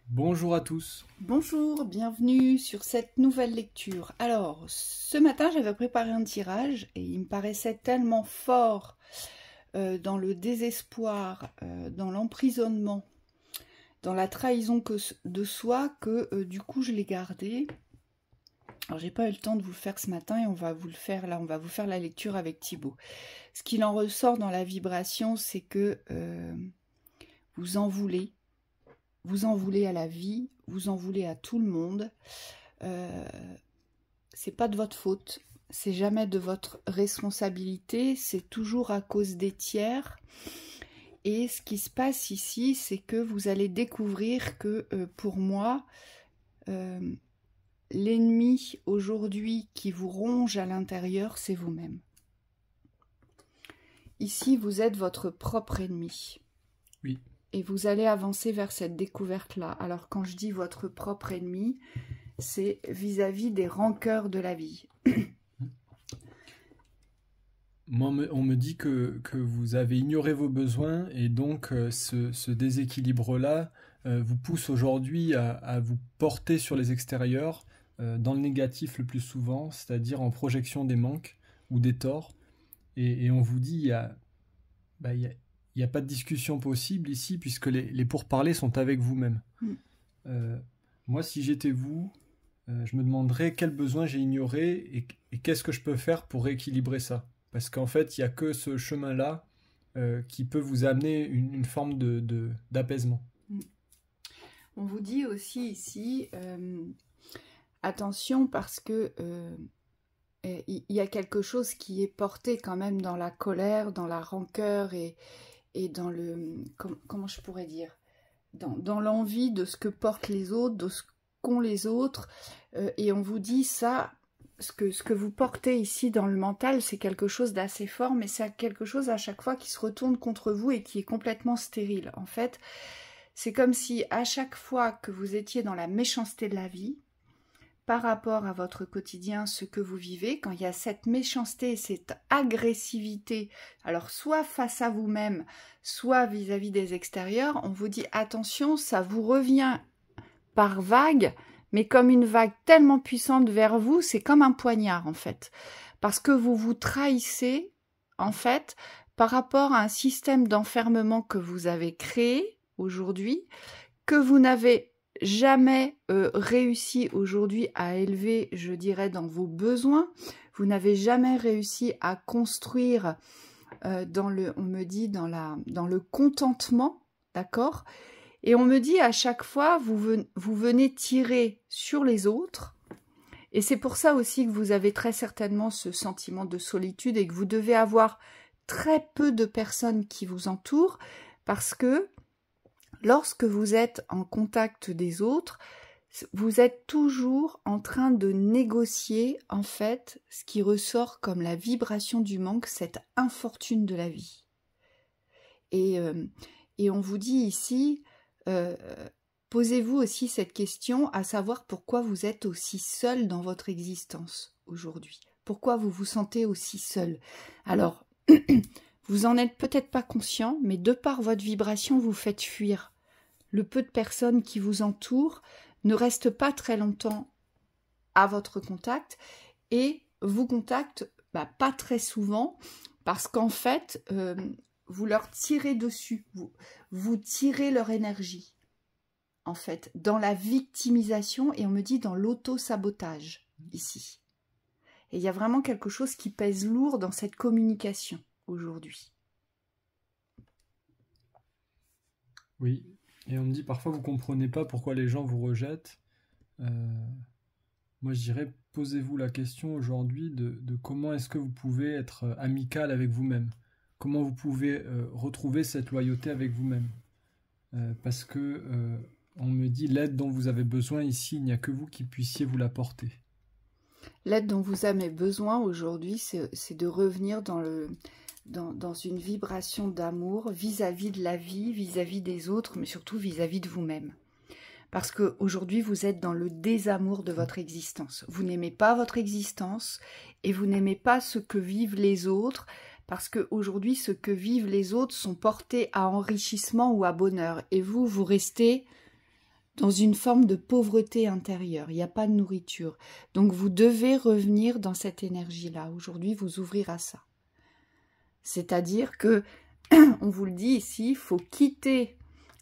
Bonjour à tous. Bonjour, bienvenue sur cette nouvelle lecture. Alors, ce matin, j'avais préparé un tirage et il me paraissait tellement fort dans le désespoir, dans l'emprisonnement, dans la trahison de soi que du coup, je l'ai gardé. Alors, j'ai pas eu le temps de vous le faire ce matin et on va vous le faire là, on va vous faire la lecture avec Thibaut. Ce qu'il en ressort dans la vibration, c'est que vous en voulez. Vous en voulez à la vie, vous en voulez à tout le monde. C'est pas de votre faute, c'est jamais de votre responsabilité, c'est toujours à cause des tiers. Et ce qui se passe ici, c'est que vous allez découvrir que pour moi, l'ennemi aujourd'hui qui vous ronge à l'intérieur, c'est vous-même. Ici, vous êtes votre propre ennemi. Oui. Et vous allez avancer vers cette découverte-là. Alors quand je dis votre propre ennemi, c'est vis-à-vis des rancœurs de la vie. Moi, on me dit que vous avez ignoré vos besoins et donc ce déséquilibre-là vous pousse aujourd'hui à vous porter sur les extérieurs dans le négatif le plus souvent, c'est-à-dire en projection des manques ou des torts. Et on vous dit, il y a pas de discussion possible ici puisque les pourparlers sont avec vous-même. Euh, Moi, si j'étais vous, je me demanderais quel besoin j'ai ignoré et qu'est-ce que je peux faire pour rééquilibrer ça. Parce qu'en fait, il n'y a que ce chemin-là qui peut vous amener une forme d'apaisement. On vous dit aussi ici, attention parce que il y a quelque chose qui est porté quand même dans la colère, dans la rancœur et dans le... Comment je pourrais dire, dans l'envie de ce que portent les autres, de ce qu'ont les autres. Et on vous dit ça, ce que vous portez ici dans le mental, c'est quelque chose d'assez fort, mais c'est quelque chose à chaque fois qui se retourne contre vous et qui est complètement stérile. En fait, c'est comme si à chaque fois que vous étiez dans la méchanceté de la vie, par rapport à votre quotidien, ce que vous vivez, quand il y a cette méchanceté, cette agressivité, alors soit face à vous-même, soit vis-à-vis des extérieurs, on vous dit attention, ça vous revient par vague, mais comme une vague tellement puissante vers vous, c'est comme un poignard en fait. Parce que vous vous trahissez, en fait, par rapport à un système d'enfermement que vous avez créé aujourd'hui, que vous n'avez jamais réussi aujourd'hui à élever, je dirais, dans vos besoins. Vous n'avez jamais réussi à construire on me dit, dans le contentement, d'accord? Et on me dit à chaque fois, vous venez tirer sur les autres. Et c'est pour ça aussi que vous avez très certainement ce sentiment de solitude et que vous devez avoir très peu de personnes qui vous entourent parce que lorsque vous êtes en contact des autres, vous êtes toujours en train de négocier, en fait, ce qui ressort comme la vibration du manque, cette infortune de la vie. Et on vous dit ici, posez-vous aussi cette question, à savoir pourquoi vous êtes aussi seul dans votre existence aujourd'hui. Pourquoi vous vous sentez aussi seul? Alors, vous en êtes peut-être pas conscient, mais de par votre vibration, vous faites fuir. Le peu de personnes qui vous entourent ne restent pas très longtemps à votre contact et vous contactent pas très souvent parce qu'en fait, vous leur tirez dessus, vous tirez leur énergie, en fait, dans la victimisation et on me dit dans l'auto-sabotage, ici. Et il y a vraiment quelque chose qui pèse lourd dans cette communication aujourd'hui. Oui. Et on me dit parfois vous comprenez pas pourquoi les gens vous rejettent. Moi je dirais posez-vous la question aujourd'hui de comment est-ce que vous pouvez être amical avec vous-même. Comment vous pouvez retrouver cette loyauté avec vous-même. Parce que on me dit l'aide dont vous avez besoin ici, il n'y a que vous qui puissiez vous l'apporter. L'aide dont vous avez besoin aujourd'hui, c'est de revenir dans une vibration d'amour vis-à-vis de la vie, vis-à-vis des autres, mais surtout vis-à-vis de vous-même. Parce qu'aujourd'hui, vous êtes dans le désamour de votre existence. Vous n'aimez pas votre existence et vous n'aimez pas ce que vivent les autres, parce qu'aujourd'hui, ce que vivent les autres sont portés à enrichissement ou à bonheur. Et vous, vous restez dans une forme de pauvreté intérieure. Il n'y a pas de nourriture. Donc vous devez revenir dans cette énergie-là. Aujourd'hui, vous ouvrir à ça. C'est-à-dire que, on vous le dit ici, il faut quitter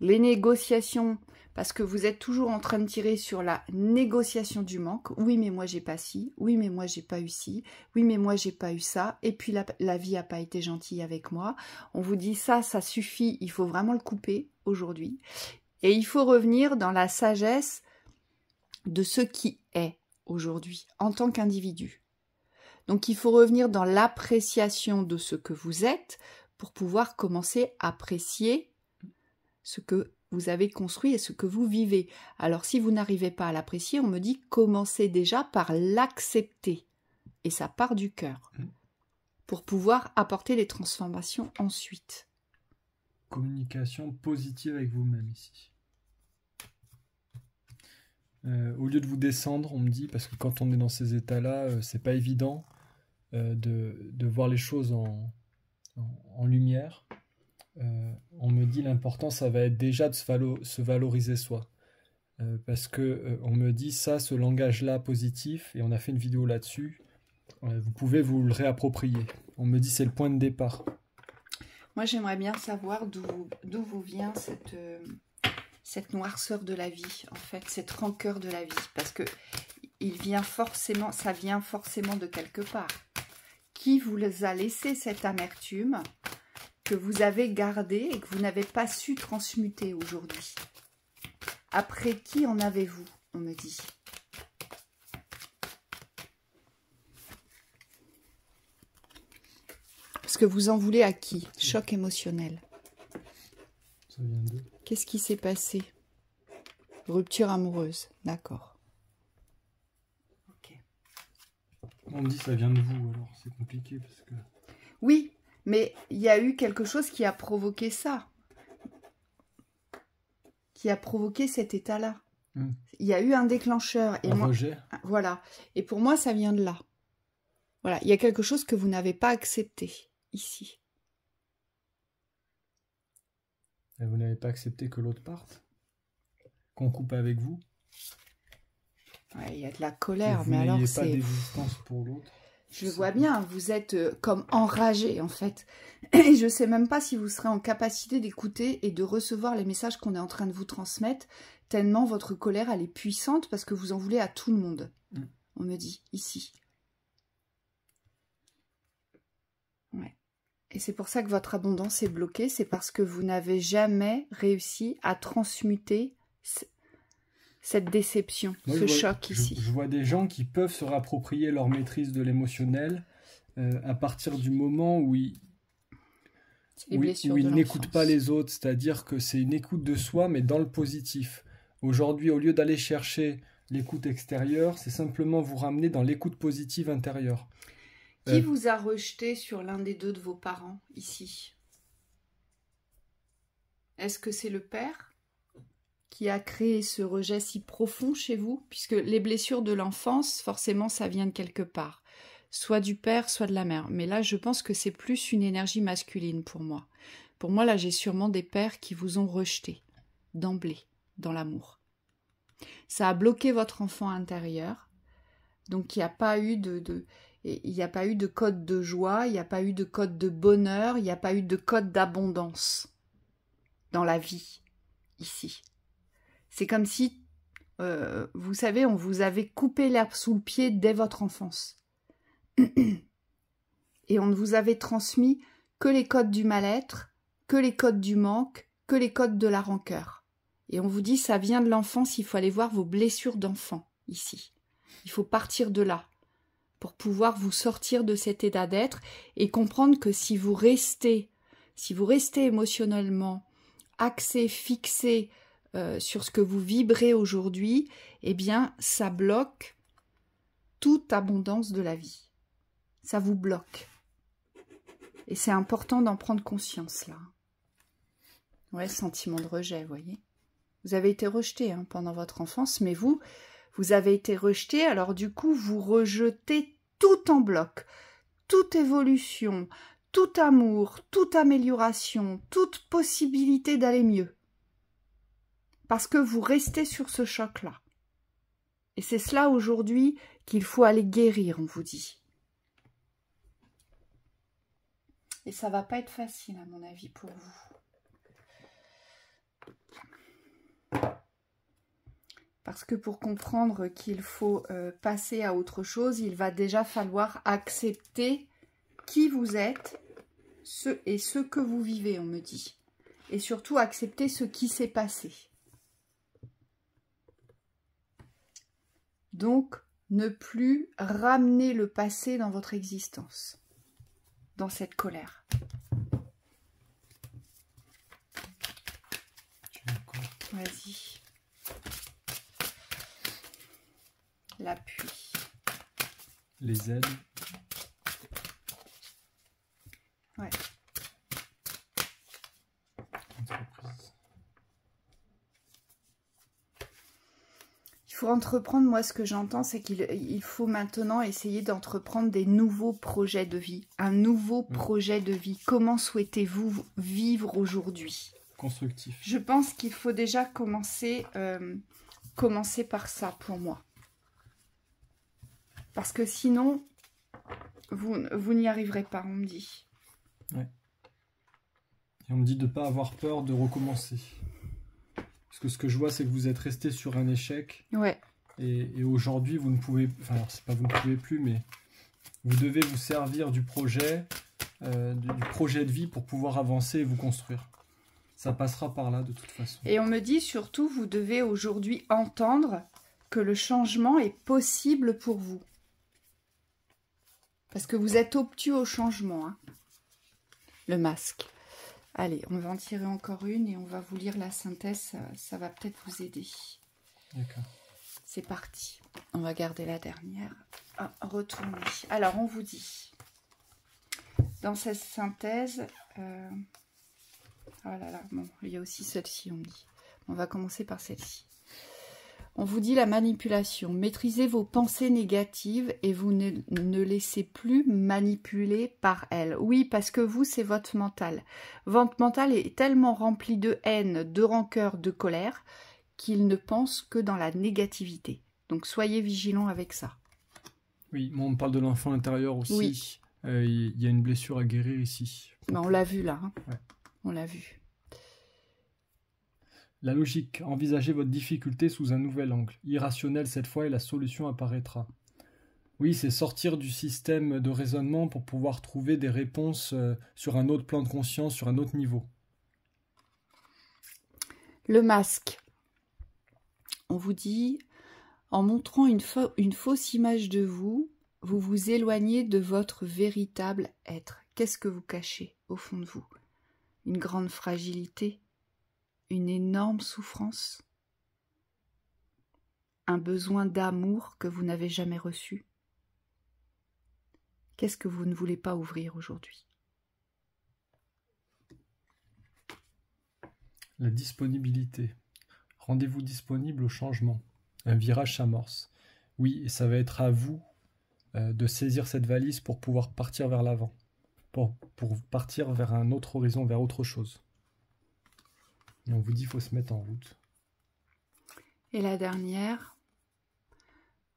les négociations parce que vous êtes toujours en train de tirer sur la négociation du manque. Oui, mais moi, j'ai pas ci. Oui, mais moi, j'ai pas eu ci. Oui, mais moi, j'ai pas eu ça. Et puis, la vie n'a pas été gentille avec moi. On vous dit ça suffit. Il faut vraiment le couper aujourd'hui. Et il faut revenir dans la sagesse de ce qui est aujourd'hui, en tant qu'individu. Donc, il faut revenir dans l'appréciation de ce que vous êtes pour pouvoir commencer à apprécier ce que vous avez construit et ce que vous vivez. Alors, si vous n'arrivez pas à l'apprécier, on me dit commencez déjà par l'accepter. Et ça part du cœur. Pour pouvoir apporter les transformations ensuite. Communication positive avec vous-même ici. Au lieu de vous descendre, on me dit, parce que quand on est dans ces états-là, c'est pas évident de voir les choses en lumière. On me dit l'important, ça va être déjà de se valoriser soi. Parce que on me dit ça, ce langage-là positif, et on a fait une vidéo là-dessus, vous pouvez vous le réapproprier. On me dit c'est le point de départ. Moi, j'aimerais bien savoir d'où vous vient cette noirceur de la vie, en fait, cette rancœur de la vie, parce que ça vient forcément de quelque part. Qui vous a laissé cette amertume que vous avez gardée et que vous n'avez pas su transmuter aujourd'hui? Après qui en avez-vous, on me dit? Parce que vous en voulez à qui? Choc émotionnel. Ça vient d'eux. Qu'est-ce qui s'est passé? Rupture amoureuse, d'accord. Ok. On me dit ça vient de vous, alors c'est compliqué parce que... Oui, mais il y a eu quelque chose qui a provoqué ça. Qui a provoqué cet état-là. Il y a eu un déclencheur. Et rejet. Voilà. Et pour moi, ça vient de là. Voilà. Il y a quelque chose que vous n'avez pas accepté ici. Et vous n'avez pas accepté que l'autre parte? Qu'on coupe avec vous? Ouais, il y a de la colère, vous mais alors pas c'est... d'existence pour l'autre. Je vois bien, vous êtes comme enragé en fait. Et je ne sais même pas si vous serez en capacité d'écouter et de recevoir les messages qu'on est en train de vous transmettre, tellement votre colère elle est puissante parce que vous en voulez à tout le monde. On me dit, ici. Ouais. Et c'est pour ça que votre abondance est bloquée, c'est parce que vous n'avez jamais réussi à transmuter cette déception, ce choc ici. Je vois des gens qui peuvent se réapproprier leur maîtrise de l'émotionnel à partir du moment où ils n'écoutent pas les autres, c'est-à-dire que c'est une écoute de soi, mais dans le positif. Aujourd'hui, au lieu d'aller chercher l'écoute extérieure, c'est simplement vous ramener dans l'écoute positive intérieure. Qui vous a rejeté sur l'un des deux de vos parents, ici? Est-ce que c'est le père qui a créé ce rejet si profond chez vous? Puisque les blessures de l'enfance, forcément, ça vient de quelque part. Soit du père, soit de la mère. Mais là, je pense que c'est plus une énergie masculine pour moi. Pour moi, là, j'ai sûrement des pères qui vous ont rejeté, d'emblée, dans l'amour. Ça a bloqué votre enfant intérieur. Donc, il n'y a pas eu il n'y a pas eu de code de joie, il n'y a pas eu de code de bonheur, il n'y a pas eu de code d'abondance dans la vie, ici. C'est comme si, vous savez, on vous avait coupé l'herbe sous le pied dès votre enfance. Et on ne vous avait transmis que les codes du mal-être, que les codes du manque, que les codes de la rancœur. Et on vous dit, ça vient de l'enfance, il faut aller voir vos blessures d'enfant, ici. Il faut partir de là, pour pouvoir vous sortir de cet état d'être et comprendre que si vous restez émotionnellement axé, fixé sur ce que vous vibrez aujourd'hui, eh bien, ça bloque toute abondance de la vie. Ça vous bloque. Et c'est important d'en prendre conscience, là. Ouais, sentiment de rejet, vous voyez. Vous avez été rejeté pendant votre enfance, mais vous avez été rejeté, alors du coup, vous rejetez tout en bloc. Toute évolution, tout amour, toute amélioration, toute possibilité d'aller mieux. parce que vous restez sur ce choc-là. Et c'est cela aujourd'hui qu'il faut aller guérir, on vous dit. Et ça va pas être facile, à mon avis, pour vous. Parce que pour comprendre qu'il faut passer à autre chose, il va déjà falloir accepter qui vous êtes et ce que vous vivez, on me dit. Et surtout accepter ce qui s'est passé. Donc, ne plus ramener le passé dans votre existence, dans cette colère. Vas-y. L'appui. Les aides. Ouais. Il faut entreprendre, moi ce que j'entends, c'est qu'il faut maintenant essayer d'entreprendre des nouveaux projets de vie. Un nouveau projet de vie. Comment souhaitez-vous vivre aujourd'hui? Constructif. Je pense qu'il faut déjà commencer par ça pour moi. Parce que sinon, vous n'y arriverez pas, on me dit. Ouais. Et on me dit de ne pas avoir peur de recommencer. Parce que ce que je vois, c'est que vous êtes resté sur un échec. Ouais. Et aujourd'hui, vous ne pouvez... Enfin, alors, c'est pas vous ne pouvez plus, mais vous devez vous servir du projet de vie pour pouvoir avancer et vous construire. Ça passera par là, de toute façon. Et on me dit surtout, vous devez aujourd'hui entendre que le changement est possible pour vous. Parce que vous êtes obtus au changement. Hein. Le masque. Allez, on va en tirer encore une et on va vous lire la synthèse. Ça va peut-être vous aider. D'accord. C'est parti. On va garder la dernière. Ah, retournez. Alors, on vous dit, dans cette synthèse... Oh là là, bon, il y a aussi celle-ci, on me dit. On va commencer par celle-ci. On vous dit la manipulation. Maîtrisez vos pensées négatives et vous ne laissez plus manipuler par elles. Oui, parce que vous, c'est votre mental. Votre mental est tellement rempli de haine, de rancœur, de colère, qu'il ne pense que dans la négativité. Donc, soyez vigilants avec ça. Oui, moi, on me parle de l'enfant intérieur aussi. Oui. Il y a une blessure à guérir ici. Ben, on l'a vu là. Hein. Ouais. On l'a vu. La logique. Envisagez votre difficulté sous un nouvel angle. Irrationnel cette fois et la solution apparaîtra. Oui, c'est sortir du système de raisonnement pour pouvoir trouver des réponses sur un autre plan de conscience, sur un autre niveau. Le masque. On vous dit, en montrant une fausse image de vous, vous vous éloignez de votre véritable être. Qu'est-ce que vous cachez au fond de vous? Une grande fragilité? Une énorme souffrance? Un besoin d'amour que vous n'avez jamais reçu? Qu'est-ce que vous ne voulez pas ouvrir aujourd'hui? La disponibilité. Rendez-vous disponible au changement. Un virage s'amorce. Oui, et ça va être à vous de saisir cette valise pour pouvoir partir vers l'avant. Pour partir vers un autre horizon, vers autre chose. Et on vous dit qu'il faut se mettre en route. Et la dernière,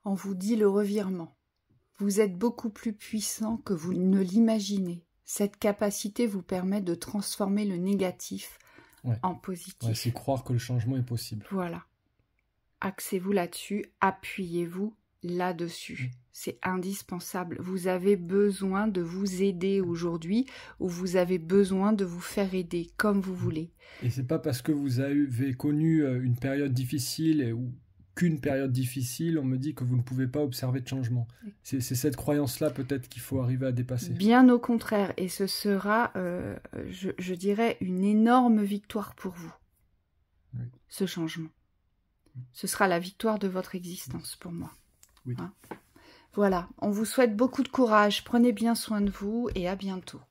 on vous dit le revirement. Vous êtes beaucoup plus puissant que vous ne l'imaginez. Cette capacité vous permet de transformer le négatif en positif. Ouais, c'est croire que le changement est possible. Voilà. Axez-vous là-dessus, appuyez-vous là-dessus. C'est indispensable. Vous avez besoin de vous aider aujourd'hui ou vous avez besoin de vous faire aider comme vous voulez. Et c'est pas parce que vous avez connu une période difficile ou qu'une période difficile, on me dit que vous ne pouvez pas observer de changement. C'est cette croyance-là peut-être qu'il faut arriver à dépasser. Bien au contraire, et ce sera, je dirais, une énorme victoire pour vous, ce changement. Ce sera la victoire de votre existence pour moi. Oui. Hein? Voilà, on vous souhaite beaucoup de courage, prenez bien soin de vous et à bientôt.